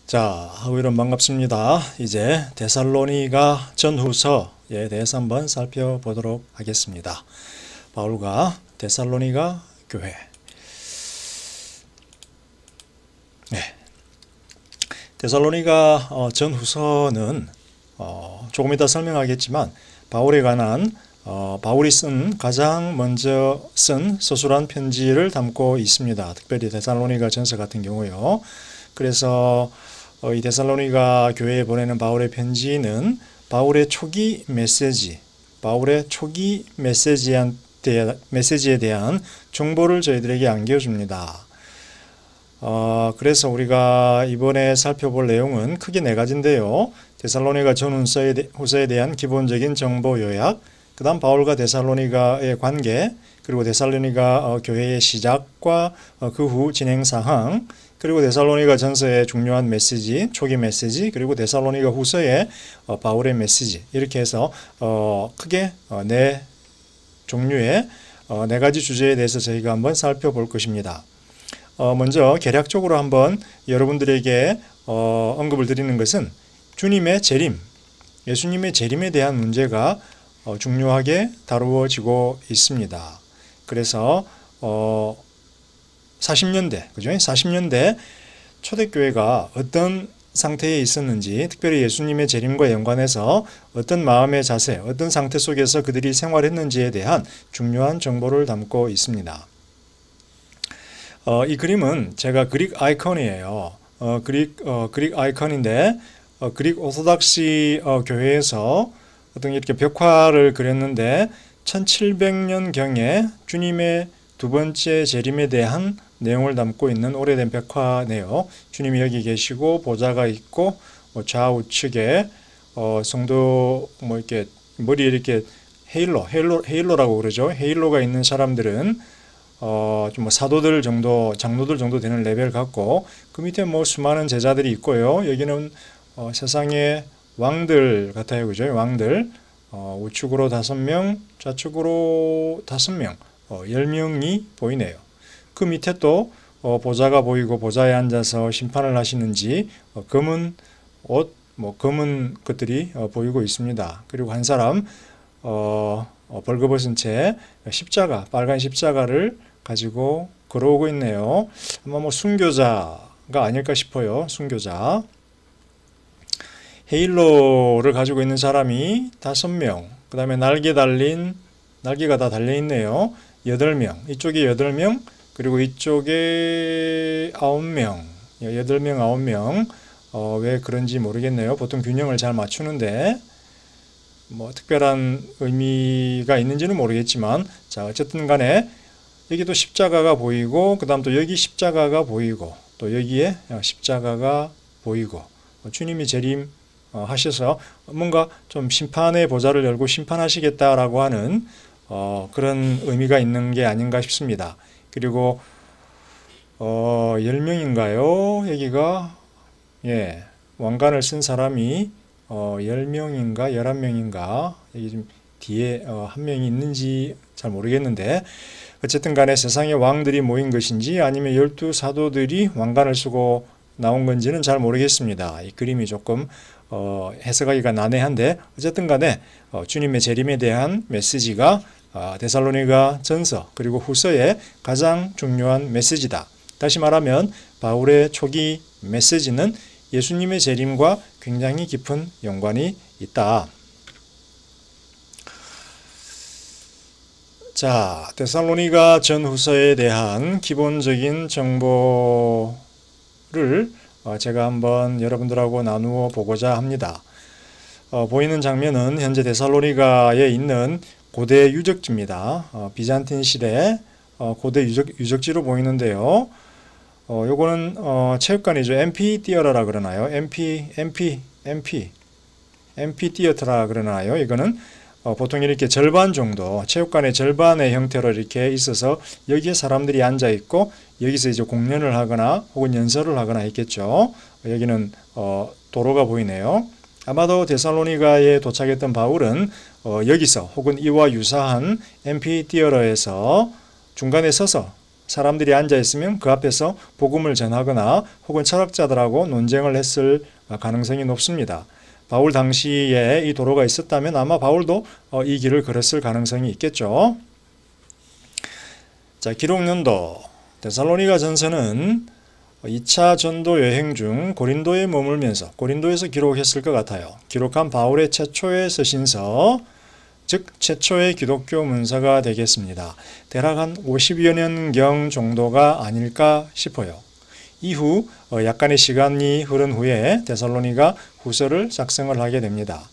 자, 하우이론 반갑습니다. 이제 데살로니가 전후서에 대해서 한번 살펴보도록 하겠습니다. 바울과 데살로니가 교회. 네. 데살로니가 전후서는 조금 이따 설명하겠지만 바울에 관한 바울이 가장 먼저 쓴 서술한 편지를 담고 있습니다. 특별히 데살로니가 전서 같은 경우요. 그래서 이 데살로니가 교회에 보내는 바울의 편지는 바울의 초기 메시지에 대한 정보를 저희들에게 안겨줍니다. 그래서 우리가 이번에 살펴볼 내용은 크게 네 가지인데요. 데살로니가 전후서에 대한 기본적인 정보 요약, 그 다음 바울과 데살로니가의 관계, 그리고 데살로니가 교회의 시작과 그 후 진행 사항, 그리고 데살로니가 전서의 중요한 메시지, 초기 메시지, 그리고 데살로니가 후서의 바울의 메시지, 이렇게 해서 크게 네 종류의 네 가지 주제에 대해서 저희가 한번 살펴볼 것입니다. 먼저 개략적으로 한번 여러분들에게 언급을 드리는 것은 주님의 재림, 예수님의 재림에 대한 문제가 중요하게 다루어지고 있습니다. 그래서 40년대 초대교회가 어떤 상태에 있었는지, 특별히 예수님의 재림과 연관해서 어떤 마음의 자세, 어떤 상태 속에서 그들이 생활했는지에 대한 중요한 정보를 담고 있습니다. 이 그림은 제가 그릭 아이콘이에요. 그릭 아이콘인데 그릭 오소닥시 교회에서 어떤 이렇게 벽화를 그렸는데 1700년경에 주님의 두 번째 재림에 대한 내용을 담고 있는 오래된 벽화네요. 주님이 여기 계시고 보좌가 있고 좌우측에 성도 이렇게 머리에 이렇게 헤일로라고 그러죠. 헤일로가 있는 사람들은 좀 사도들 정도, 장로들 정도 되는 레벨 같고, 그 밑에 수많은 제자들이 있고요. 여기는 세상의 왕들 같아요, 그죠? 왕들. 우측으로 5명, 좌측으로 5명, 10명이 보이네요. 그 밑에 또 보좌가 보이고 보좌에 앉아서 심판을 하시는지 검은 옷, 검은 것들이 보이고 있습니다. 그리고 한 사람 벌거벗은 채 빨간 십자가를 가지고 걸어오고 있네요. 아마 순교자가 아닐까 싶어요. 순교자. 헤일로를 가지고 있는 사람이 5명, 그 다음에 날개가 다 달려있네요. 8명, 이쪽에 8명, 그리고 이쪽에 9명, 8명, 9명. 왜 그런지 모르겠네요. 보통 균형을 잘 맞추는데, 특별한 의미가 있는지는 모르겠지만, 자, 어쨌든 간에, 여기도 십자가가 보이고, 그 다음 또 여기 십자가가 보이고, 또 여기에 십자가가 보이고, 주님이 재림 하셔서 뭔가 좀 심판의 보좌를 열고 심판하시겠다라고 하는 그런 의미가 있는 게 아닌가 싶습니다. 그리고 10명인가요? 여기가 왕관을 쓴 사람이 10명인가 11명인가 여기 좀 뒤에 한 명이 있는지 잘 모르겠는데, 어쨌든 간에 세상의 왕들이 모인 것인지 아니면 12사도들이 왕관을 쓰고 나온 건지는 잘 모르겠습니다. 이 그림이 조금 해석하기가 난해한데, 어쨌든 간에 주님의 재림에 대한 메시지가 데살로니가 전서 그리고 후서의 가장 중요한 메시지다. 다시 말하면 바울의 초기 메시지는 예수님의 재림과 굉장히 깊은 연관이 있다. 자, 데살로니가 전후서에 대한 기본적인 정보를 제가 한번 여러분들하고 나누어 보고자 합니다. 보이는 장면은 현재 데살로니가에 있는 고대 유적지입니다. 비잔틴 시대 고대 유적지로 보이는데요. 요거는 체육관이죠. 엠피티어터라 그러나요? 엠피티어터라 그러나요? 이거는 보통 이렇게 절반 정도, 체육관의 절반의 형태로 이렇게 있어서 여기에 사람들이 앉아 있고 여기서 이제 공연을 하거나 혹은 연설을 하거나 했겠죠. 여기는 도로가 보이네요. 아마도 데살로니가에 도착했던 바울은 여기서 혹은 이와 유사한 엠피티어터에서 중간에 서서 사람들이 앉아 있으면 그 앞에서 복음을 전하거나 혹은 철학자들하고 논쟁을 했을 가능성이 높습니다. 바울 당시에 이 도로가 있었다면 아마 바울도 이 길을 걸었을 가능성이 있겠죠. 자, 기록연도 데살로니가 전서는 2차 전도 여행 중 고린도에 머물면서 고린도에서 기록했을 것 같아요. 기록한 바울의 최초의 서신서, 즉 최초의 기독교 문서가 되겠습니다. 대략 한 50여 년경 정도가 아닐까 싶어요. 이후 약간의 시간이 흐른 후에 데살로니가 후서를 작성을 하게 됩니다.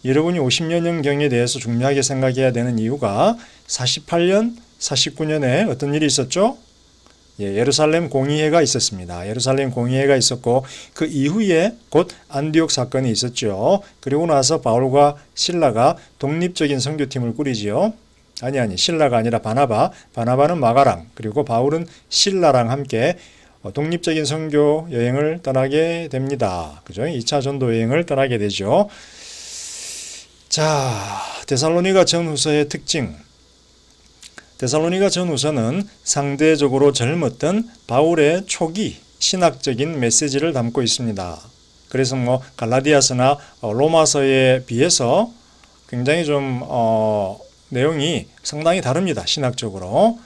여러분이 50여 년경에 대해서 중요하게 생각해야 되는 이유가 48년, 49년에 어떤 일이 있었죠? 예루살렘 공의회가 있었습니다. 예루살렘 공의회가 있었고 그 이후에 곧 안디옥 사건이 있었죠. 그리고 나서 바울과 실라가 독립적인 선교팀을 꾸리지요. 아니 실라가 아니라 바나바는 마가랑 그리고 바울은 실라랑 함께 독립적인 선교 여행을 떠나게 됩니다. 그죠? 2차 전도 여행을 떠나게 되죠. 자, 데살로니가 전후서의 특징. 데살로니가 전후서는 상대적으로 젊었던 바울의 초기 신학적인 메시지를 담고 있습니다. 그래서 갈라디아서나 로마서에 비해서 굉장히 좀 내용이 상당히 다릅니다. 신학적으로.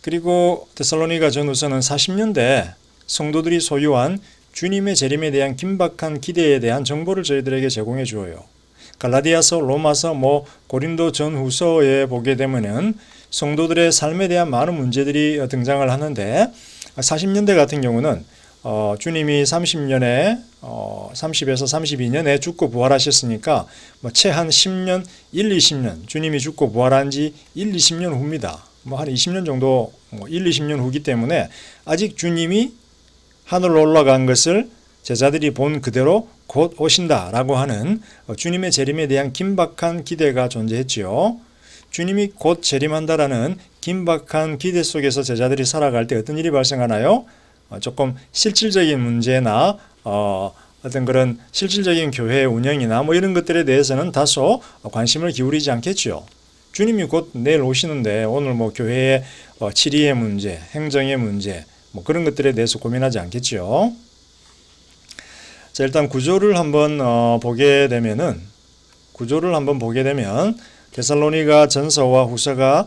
그리고 데살로니가 전후서는 40년대 성도들이 소유한 주님의 재림에 대한 긴박한 기대에 대한 정보를 저희들에게 제공해 주어요. 갈라디아서, 로마서, 고린도 전후서에 보게 되면은 성도들의 삶에 대한 많은 문제들이 등장을 하는데 40년대 같은 경우는 주님이 30에서 32년에 죽고 부활하셨으니까 채 한 10년, 20년 주님이 죽고 부활한 지 20년 후입니다. 한 20년 정도 20년 후기 때문에 아직 주님이 하늘로 올라간 것을 제자들이 본 그대로 곧 오신다라고 하는 주님의 재림에 대한 긴박한 기대가 존재했지요. 주님이 곧 재림한다라는 긴박한 기대 속에서 제자들이 살아갈 때 어떤 일이 발생하나요? 조금 실질적인 문제나 어떤 그런 실질적인 교회 운영이나 이런 것들에 대해서는 다소 관심을 기울이지 않겠죠. 주님이 곧 내일 오시는데 오늘 교회의 치리의 문제, 행정의 문제 그런 것들에 대해서 고민하지 않겠죠. 자, 일단 구조를 한번 보게 되면 데살로니가 전서와 후서가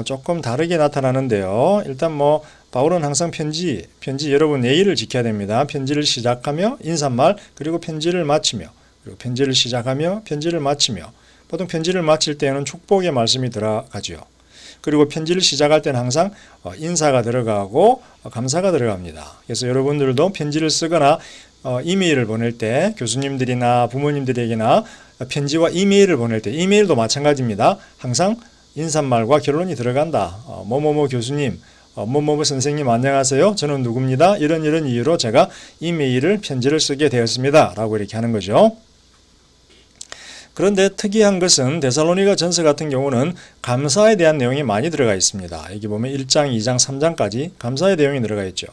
조금 다르게 나타나는데요. 일단 바울은 항상 편지 여러분 예의를 지켜야 됩니다. 편지를 시작하며 인사말 그리고 편지를 마치며 그리고 편지를 시작하며 편지를 마치며 보통 편지를 마칠 때는 축복의 말씀이 들어가죠. 그리고 편지를 시작할 때는 항상 인사가 들어가고 감사가 들어갑니다. 그래서 여러분들도 편지를 쓰거나 이메일을 보낼 때 교수님들이나 부모님들에게나 편지와 이메일을 보낼 때 이메일도 마찬가지입니다. 항상 인사말과 결론이 들어간다. 뭐뭐뭐 교수님, 뭐뭐뭐 선생님 안녕하세요. 저는 누구입니다. 이런 이유로 제가 이메일을 편지를 쓰게 되었습니다. 라고 이렇게 하는 거죠. 그런데 특이한 것은 데살로니가 전서 같은 경우는 감사에 대한 내용이 많이 들어가 있습니다. 여기 보면 1장, 2장, 3장까지 감사의 내용이 들어가 있죠.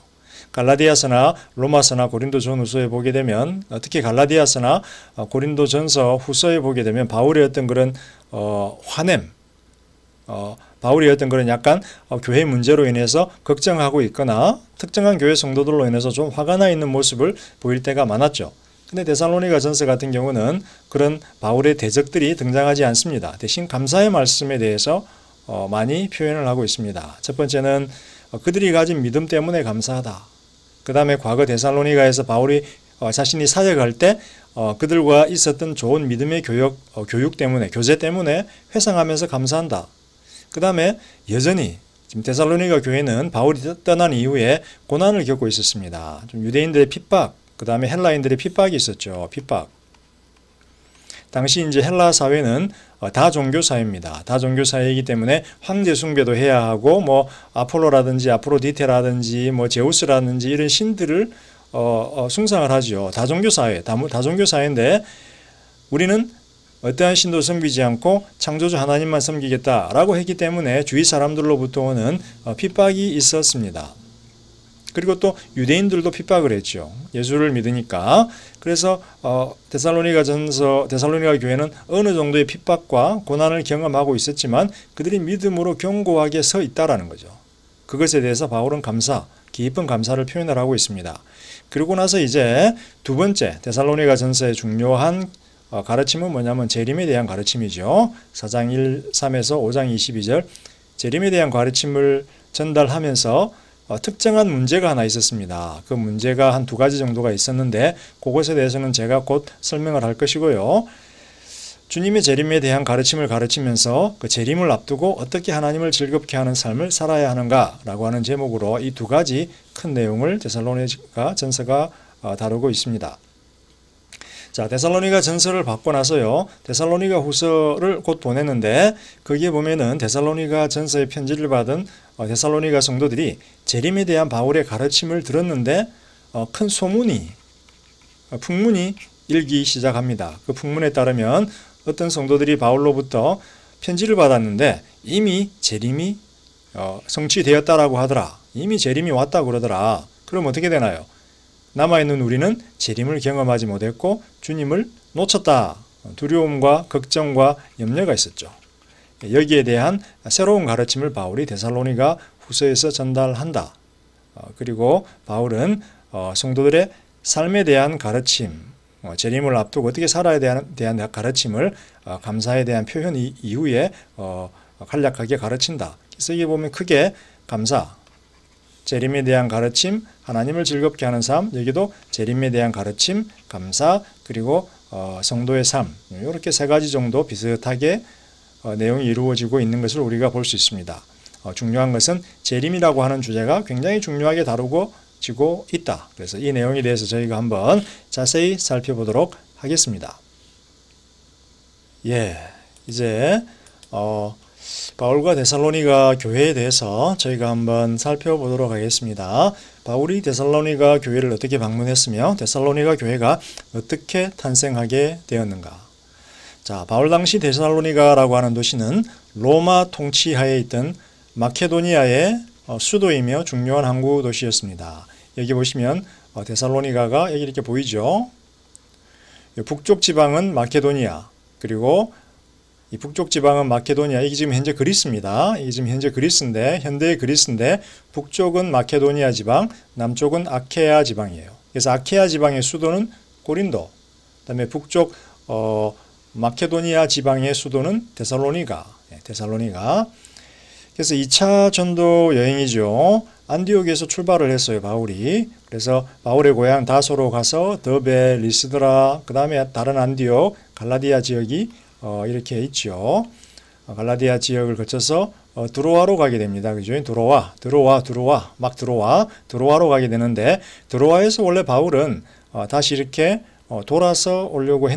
갈라디아서나 로마서나 고린도 전후서에 보게 되면 특히 갈라디아서나 고린도 전서 후서에 보게 되면 바울의 어떤 그런 화냄, 바울이 어떤 그런 약간 교회 문제로 인해서 걱정하고 있거나 특정한 교회 성도들로 인해서 좀 화가 나 있는 모습을 보일 때가 많았죠. 근데 데살로니가 전서 같은 경우는 그런 바울의 대적들이 등장하지 않습니다. 대신 감사의 말씀에 대해서 많이 표현을 하고 있습니다. 첫 번째는 그들이 가진 믿음 때문에 감사하다. 그 다음에 과거 데살로니가에서 바울이 자신이 사역할 때 그들과 있었던 좋은 믿음의 교육 때문에, 교제 때문에 회상하면서 감사한다. 그 다음에 여전히 지금 데살로니가 교회는 바울이 떠난 이후에 고난을 겪고 있었습니다. 좀 유대인들의 핍박, 그 다음에 헬라인들의 핍박이 있었죠. 핍박. 당시 이제 헬라 사회는 다종교 사회입니다. 다종교 사회이기 때문에 황제 숭배도 해야 하고 아폴로라든지 아프로디테라든지 제우스라든지 이런 신들을 숭상을 하죠. 다종교 사회, 다종교 사회인데 우리는 어떠한 신도 섬기지 않고 창조주 하나님만 섬기겠다라고 했기 때문에 주위 사람들로부터 오는 핍박이 있었습니다. 그리고 또 유대인들도 핍박을 했죠. 예수를 믿으니까. 그래서 데살로니가 교회는 어느 정도의 핍박과 고난을 경험하고 있었지만 그들이 믿음으로 견고하게 서 있다라는 거죠. 그것에 대해서 바울은 깊은 감사를 표현을 하고 있습니다. 그리고 나서 이제 두 번째 데살로니가 전서의 중요한 가르침은 뭐냐면 재림에 대한 가르침이죠. 4장 1, 3에서 5장 22절 재림에 대한 가르침을 전달하면서 특정한 문제가 하나 있었습니다. 그 문제가 한 두 가지 정도가 있었는데 그것에 대해서는 제가 곧 설명을 할 것이고요. 주님의 재림에 대한 가르침을 가르치면서 그 재림을 앞두고 어떻게 하나님을 즐겁게 하는 삶을 살아야 하는가라고 하는 제목으로 이 두 가지 큰 내용을 데살로니가 전서가 다루고 있습니다. 자, 데살로니가 전서를 받고 나서요, 데살로니가 후서를 곧 보냈는데 거기에 보면은 데살로니가 전서의 편지를 받은 데살로니가 성도들이 재림에 대한 바울의 가르침을 들었는데 큰 풍문이 일기 시작합니다. 그 풍문에 따르면 어떤 성도들이 바울로부터 편지를 받았는데 이미 재림이 성취되었다라고 하더라. 이미 재림이 왔다고 그러더라. 그럼 어떻게 되나요? 남아있는 우리는 재림을 경험하지 못했고 주님을 놓쳤다. 두려움과 걱정과 염려가 있었죠. 여기에 대한 새로운 가르침을 바울이 데살로니가 후서에서 전달한다. 그리고 바울은 성도들의 삶에 대한 가르침, 재림을 앞두고 어떻게 살아야 대한 가르침을 감사에 대한 표현 이후에 간략하게 가르친다. 그래서 여기 보면 크게 감사, 재림에 대한 가르침, 하나님을 즐겁게 하는 삶, 여기도 재림에 대한 가르침, 감사, 그리고 성도의 삶, 이렇게 세 가지 정도 비슷하게 내용이 이루어지고 있는 것을 우리가 볼 수 있습니다. 중요한 것은 재림이라고 하는 주제가 굉장히 중요하게 다루어지고 있다. 그래서 이 내용에 대해서 저희가 한번 자세히 살펴보도록 하겠습니다. 이제 바울과 데살로니가 교회에 대해서 저희가 한번 살펴보도록 하겠습니다. 바울이 데살로니가 교회를 어떻게 방문했으며 데살로니가 교회가 어떻게 탄생하게 되었는가. 자, 바울 당시 데살로니가라고 하는 도시는 로마 통치하에 있던 마케도니아의 수도이며 중요한 항구 도시였습니다. 여기 보시면 데살로니가가 여기 이렇게 보이죠. 북쪽 지방은 마케도니아, 그리고 이 북쪽 지방은 마케도니아, 이게 지금 현재 그리스입니다. 이게 지금 현재 그리스인데, 현대의 그리스인데, 북쪽은 마케도니아 지방, 남쪽은 아케아 지방이에요. 그래서 아케아 지방의 수도는 고린도, 그 다음에 북쪽 마케도니아 지방의 수도는 데살로니가. 그래서 2차 전도 여행이죠. 안디옥에서 출발을 했어요, 바울이. 그래서 바울의 고향 다소로 가서 더베, 리스드라, 그 다음에 다른 안디옥, 갈라디아 지역이 이렇게 있죠. 갈라디아 지역을 거쳐서 드로아로 가게 됩니다. 그죠? 드로아로 가게 되는데, 드로아에서 원래 바울은 다시 이렇게 돌아서 오려고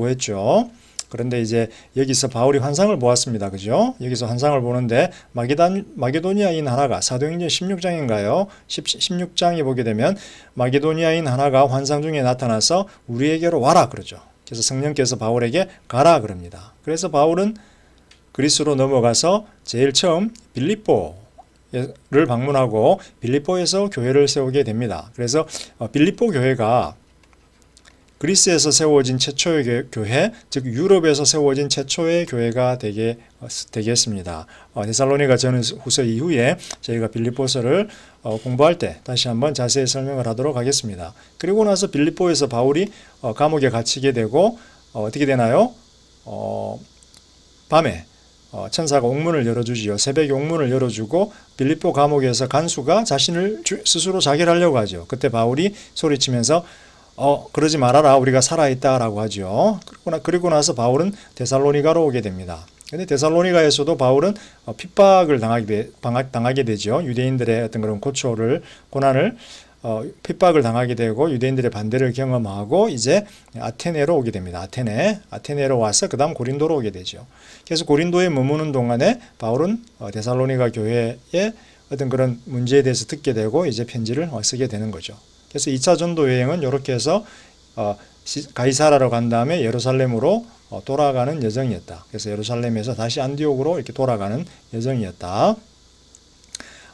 했죠. 그런데 이제 여기서 바울이 환상을 보았습니다. 그죠? 여기서 환상을 보는데 마게도니아인 하나가, 사도행전 16장인가요? 16장에 보게 되면 마게도니아인 하나가 환상 중에 나타나서 우리에게로 와라 그러죠. 그래서 성령께서 바울에게 가라 그럽니다. 그래서 바울은 그리스로 넘어가서 제일 처음 빌립보를 방문하고 빌립보에서 교회를 세우게 됩니다. 그래서 빌립보 교회가 그리스에서 세워진 최초의 교회, 즉 유럽에서 세워진 최초의 교회가 되겠습니다. 데살로니가 전후서 이후에 저희가 빌립보서를 공부할 때 다시 한번 자세히 설명을 하도록 하겠습니다. 그리고 나서 빌립보에서 바울이 감옥에 갇히게 되고 어떻게 되나요? 밤에 천사가 옥문을 열어주지요. 새벽에 옥문을 열어주고 빌립보 감옥에서 간수가 자신을 스스로 자결하려고 하죠. 그때 바울이 소리치면서 그러지 말아라, 우리가 살아있다라고 하죠. 그리고 나서 바울은 데살로니가로 오게 됩니다. 근데 데살로니가에서도 바울은 핍박을 당하게 되죠. 유대인들의 어떤 그런 고난을 핍박을 당하게 되고 유대인들의 반대를 경험하고 이제 아테네로 오게 됩니다. 아테네로 와서 그 다음 고린도로 오게 되죠. 그래서 고린도에 머무는 동안에 바울은 데살로니가 교회의 어떤 그런 문제에 대해서 듣게 되고 이제 편지를 쓰게 되는 거죠. 그래서 2차 전도 여행은 이렇게 해서 가이사라로 간 다음에 예루살렘으로 돌아가는 여정이었다. 그래서 예루살렘에서 다시 안디옥으로 이렇게 돌아가는 여정이었다.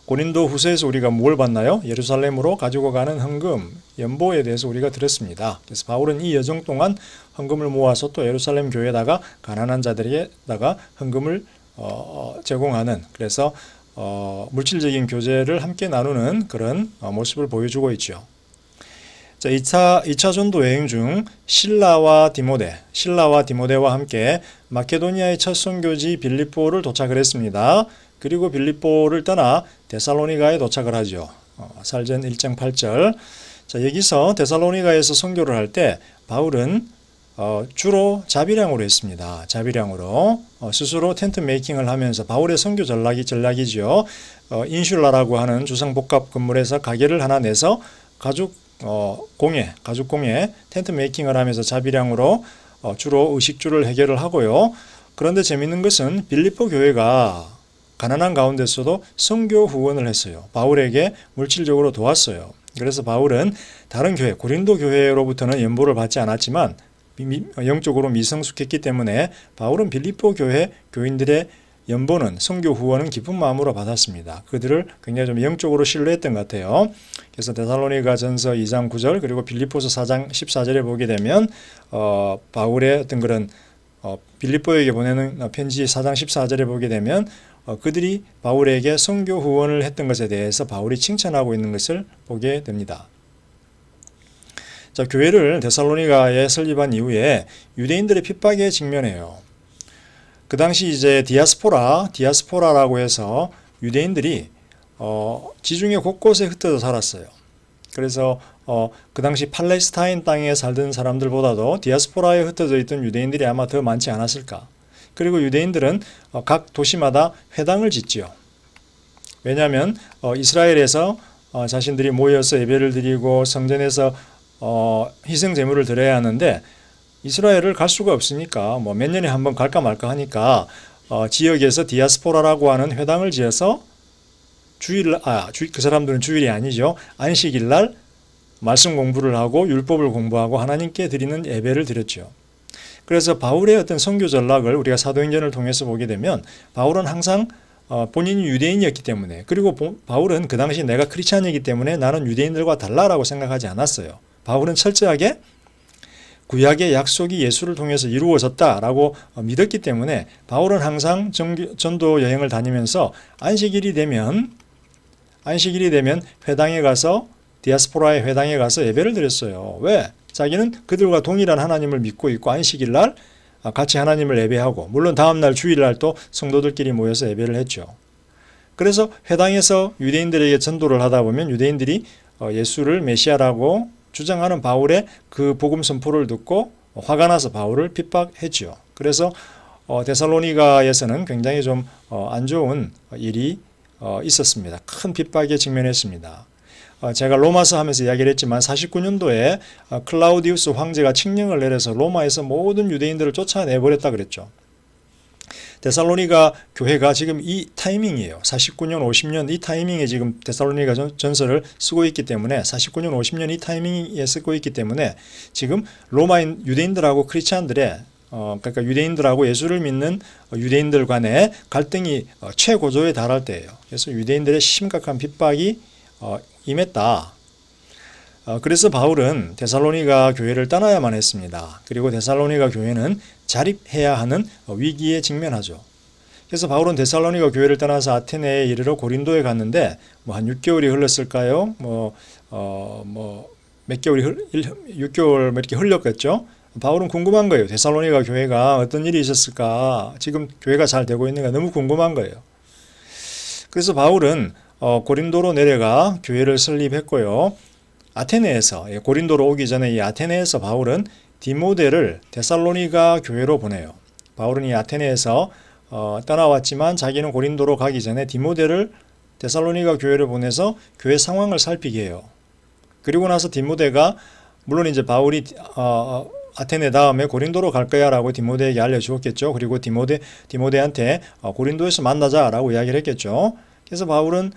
고린도 후서에서 우리가 뭘 봤나요? 예루살렘으로 가지고 가는 헌금, 연보에 대해서 우리가 들었습니다. 그래서 바울은 이 여정 동안 헌금을 모아서 또 예루살렘 교회에다가 가난한 자들에게다가 헌금을 제공하는, 그래서 물질적인 교제를 함께 나누는 그런 모습을 보여주고 있죠. 자, 2차 전도 여행 중 실라와 디모데와 함께 마케도니아의 첫 선교지 빌립보를 도착을 했습니다. 그리고 빌립보를 떠나 데살로니가에 도착을 하죠. 사전 1장 8절. 자, 여기서 데살로니가에서 선교를 할 때 바울은 주로 자비량으로 했습니다. 자비량으로 스스로 텐트 메이킹을 하면서 바울의 선교 전략이죠. 인슐라라고 하는 주상복합 건물에서 가게를 하나 내서 가죽 공예 텐트 메이킹을 하면서 자비량으로 주로 의식주를 해결을 하고요. 그런데 재밌는 것은 빌립보 교회가 가난한 가운데서도 선교 후원을 했어요. 바울에게 물질적으로 도왔어요. 그래서 바울은 다른 교회, 고린도 교회로부터는 연보를 받지 않았지만 영적으로 미성숙했기 때문에 바울은 빌립보 교회 교인들의 연보는 선교 후원은 기쁜 마음으로 받았습니다. 그들을 굉장히 좀 영적으로 신뢰했던 것 같아요. 그래서 데살로니가 전서 2장 9절 그리고 빌립보서 4장 14절에 보게 되면 바울의 어떤 그런 빌립보에게 보내는 편지 4장 14절에 보게 되면 그들이 바울에게 선교 후원을 했던 것에 대해서 바울이 칭찬하고 있는 것을 보게 됩니다. 자, 교회를 데살로니가에 설립한 이후에 유대인들의 핍박에 직면해요. 그 당시 이제 디아스포라라고 해서 유대인들이 지중해 곳곳에 흩어져 살았어요. 그래서 그 당시 팔레스타인 땅에 살던 사람들보다도 디아스포라에 흩어져 있던 유대인들이 아마 더 많지 않았을까. 그리고 유대인들은 각 도시마다 회당을 짓지요. 왜냐하면 이스라엘에서 자신들이 모여서 예배를 드리고 성전에서 희생 제물을 드려야 하는데 이스라엘을 갈 수가 없으니까 뭐 몇 년에 한 번 갈까 말까 하니까 지역에서 디아스포라라고 하는 회당을 지어서 그 사람들은 주일이 아니죠. 안식일 날 말씀 공부를 하고 율법을 공부하고 하나님께 드리는 예배를 드렸죠. 그래서 바울의 어떤 선교 전략을 우리가 사도행전을 통해서 보게 되면 바울은 항상 본인이 유대인이었기 때문에 그리고 바울은 그 당시 내가 크리스찬이기 때문에 나는 유대인들과 달라라고 생각하지 않았어요. 바울은 철저하게 구약의 약속이 예수를 통해서 이루어졌다라고 믿었기 때문에 바울은 항상 전도 여행을 다니면서 안식일이 되면 회당에 가서 디아스포라의 회당에 가서 예배를 드렸어요. 왜? 자기는 그들과 동일한 하나님을 믿고 있고 안식일 날 같이 하나님을 예배하고 물론 다음날 주일날 또 성도들끼리 모여서 예배를 했죠. 그래서 회당에서 유대인들에게 전도를 하다 보면 유대인들이 예수를 메시아라고 주장하는 바울의 그 복음 선포를 듣고 화가 나서 바울을 핍박했죠. 그래서 데살로니가에서는 굉장히 좀 안 좋은 일이 있었습니다. 큰 핍박에 직면했습니다. 제가 로마서 하면서 이야기를 했지만 49년도에 클라우디우스 황제가 칙령을 내려서 로마에서 모든 유대인들을 쫓아내버렸다 그랬죠. 데살로니가 교회가 지금 이 타이밍이에요. 49년, 50년 이 타이밍에 지금 데살로니가 전서를 쓰고 있기 때문에 49년, 50년 이 타이밍에 쓰고 있기 때문에 지금 로마인 유대인들하고 크리스찬들의 그러니까 유대인들하고 예수를 믿는 유대인들 간의 갈등이 최고조에 달할 때예요. 그래서 유대인들의 심각한 핍박이 임했다. 그래서 바울은 데살로니가 교회를 떠나야만 했습니다. 그리고 데살로니가 교회는 자립해야 하는 위기에 직면하죠. 그래서 바울은 데살로니가 교회를 떠나서 아테네에 이르러 고린도에 갔는데 뭐 한 6개월이 흘렀을까요? 몇 개월이 6개월 이렇게 흘렸겠죠. 바울은 궁금한 거예요. 데살로니가 교회가 어떤 일이 있었을까? 지금 교회가 잘 되고 있는가 너무 궁금한 거예요. 그래서 바울은 고린도로 내려가 교회를 설립했고요. 아테네에서 고린도로 오기 전에 이 아테네에서 바울은 디모데를 데살로니가 교회로 보내요. 바울은 이 아테네에서 떠나왔지만 자기는 고린도로 가기 전에 디모데를 데살로니가 교회를 보내서 교회 상황을 살피게 해요. 그리고 나서 디모데가 물론 이제 바울이 아테네 다음에 고린도로 갈 거야 라고 디모데에게 알려주었겠죠. 그리고 디모데한테 고린도에서 만나자라고 이야기를 했겠죠. 그래서 바울은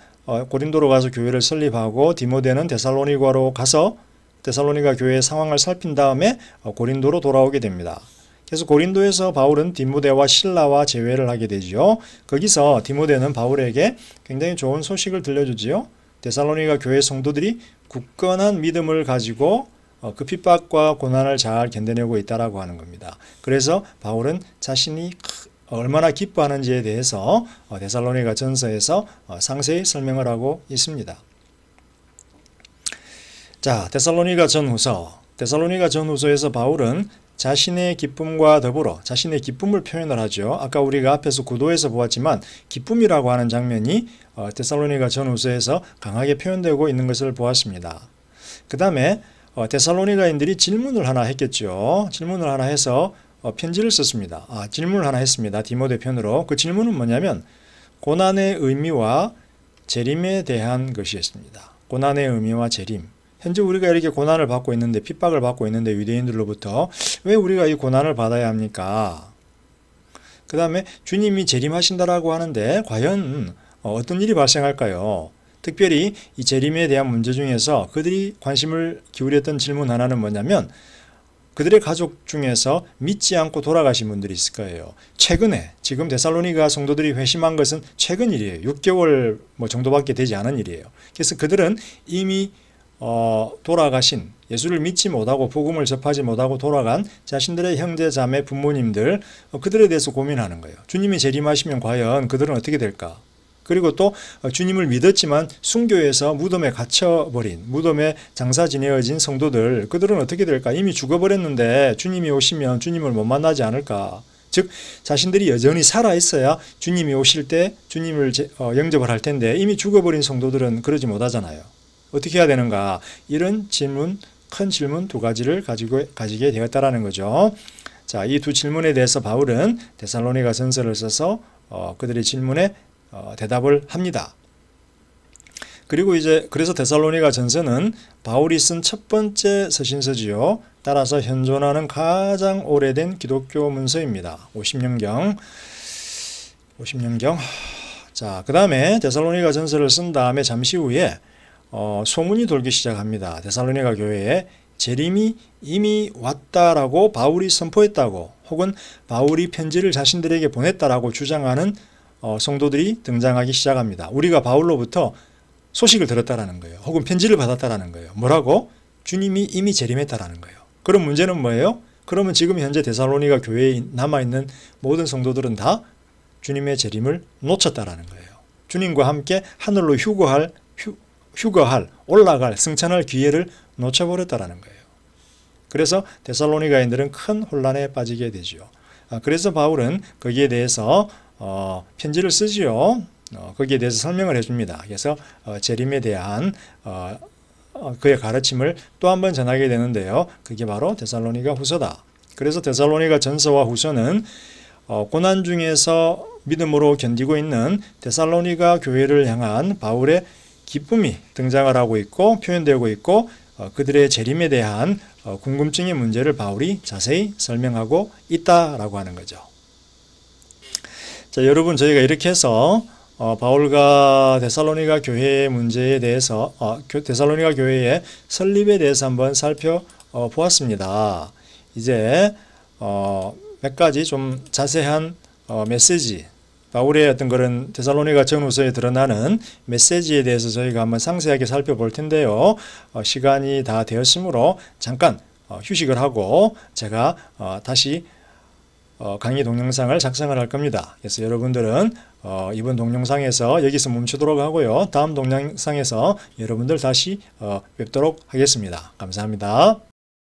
고린도로 가서 교회를 설립하고 디모데는 데살로니가로 가서 데살로니가 교회의 상황을 살핀 다음에 고린도로 돌아오게 됩니다. 그래서 고린도에서 바울은 디모데와 실라와 재회를 하게 되죠. 거기서 디모데는 바울에게 굉장히 좋은 소식을 들려주지요. 데살로니가 교회 성도들이 굳건한 믿음을 가지고 그 핍박과 고난을 잘 견뎌내고 있다라고 하는 겁니다. 그래서 바울은 자신이 얼마나 기뻐하는지에 대해서 데살로니가 전서에서 상세히 설명을 하고 있습니다. 자, 데살로니가 전후서. 데살로니가 전후서에서 바울은 자신의 기쁨과 더불어 자신의 기쁨을 표현을 하죠. 아까 우리가 앞에서 구도에서 보았지만 기쁨이라고 하는 장면이 데살로니가 전후서에서 강하게 표현되고 있는 것을 보았습니다. 그 다음에 데살로니가인들이 질문을 하나 했겠죠. 질문을 하나 해서 편지를 썼습니다. 질문을 하나 했습니다. 디모데 편으로. 그 질문은 뭐냐면 고난의 의미와 재림에 대한 것이었습니다. 고난의 의미와 재림. 현재 우리가 이렇게 고난을 받고 있는데, 핍박을 받고 있는데, 유대인들로부터 왜 우리가 이 고난을 받아야 합니까? 그 다음에 주님이 재림하신다라고 하는데 과연 어떤 일이 발생할까요? 특별히 이 재림에 대한 문제 중에서 그들이 관심을 기울였던 질문 하나는 뭐냐면 그들의 가족 중에서 믿지 않고 돌아가신 분들이 있을 거예요. 최근에 지금 데살로니가 성도들이 회심한 것은 최근 일이에요. 6개월 정도밖에 되지 않은 일이에요. 그래서 그들은 이미 돌아가신, 예수를 믿지 못하고 복음을 접하지 못하고 돌아간 자신들의 형제 자매 부모님들, 그들에 대해서 고민하는 거예요. 주님이 재림하시면 과연 그들은 어떻게 될까? 그리고 또 주님을 믿었지만 순교해서 무덤에 갇혀버린, 무덤에 장사 지내어진 성도들, 그들은 어떻게 될까? 이미 죽어버렸는데 주님이 오시면 주님을 못 만나지 않을까? 즉 자신들이 여전히 살아있어야 주님이 오실 때 주님을 영접을 할 텐데 이미 죽어버린 성도들은 그러지 못하잖아요. 어떻게 해야 되는가? 이런 질문, 큰 질문 두 가지를 가지게 되었다라는 거죠. 자, 이 두 질문에 대해서 바울은 데살로니가 전서를 써서 그들의 질문에 대답을 합니다. 그리고 이제 그래서 데살로니가 전서는 바울이 쓴 첫 번째 서신서지요. 따라서 현존하는 가장 오래된 기독교 문서입니다. 50년경. 자, 그 다음에 데살로니가 전서를 쓴 다음에 잠시 후에 소문이 돌기 시작합니다. 데살로니가 교회에 재림이 이미 왔다라고 바울이 선포했다고, 혹은 바울이 편지를 자신들에게 보냈다라고 주장하는 성도들이 등장하기 시작합니다. 우리가 바울로부터 소식을 들었다라는 거예요. 혹은 편지를 받았다라는 거예요. 뭐라고? 주님이 이미 재림했다라는 거예요. 그럼 문제는 뭐예요? 그러면 지금 현재 데살로니가 교회에 남아있는 모든 성도들은 다 주님의 재림을 놓쳤다라는 거예요. 주님과 함께 하늘로 올라갈, 승천할 기회를 놓쳐버렸다라는 거예요. 그래서 데살로니가인들은 큰 혼란에 빠지게 되죠. 그래서 바울은 거기에 대해서 편지를 쓰지요. 거기에 대해서 설명을 해줍니다. 그래서 재림에 대한 그의 가르침을 또 한 번 전하게 되는데요. 그게 바로 데살로니가 후서다. 그래서 데살로니가 전서와 후서는 고난 중에서 믿음으로 견디고 있는 데살로니가 교회를 향한 바울의 기쁨이 등장을 하고 있고 표현되고 있고, 그들의 재림에 대한 궁금증의 문제를 바울이 자세히 설명하고 있다라고 하는 거죠. 자, 여러분, 저희가 이렇게 해서 바울과 데살로니가 교회의 문제에 대해서 데살로니가 교회의 설립에 대해서 한번 살펴보았습니다. 이제 몇 가지 좀 자세한 메시지, 바울의 어떤 그런 데살로니가 전후서에 드러나는 메시지에 대해서 저희가 한번 상세하게 살펴볼 텐데요. 시간이 다 되었으므로 잠깐 휴식을 하고 제가 다시 강의 동영상을 작성을 할 겁니다. 그래서 여러분들은 이번 동영상에서 여기서 멈추도록 하고요. 다음 동영상에서 여러분들 다시 뵙도록 하겠습니다. 감사합니다.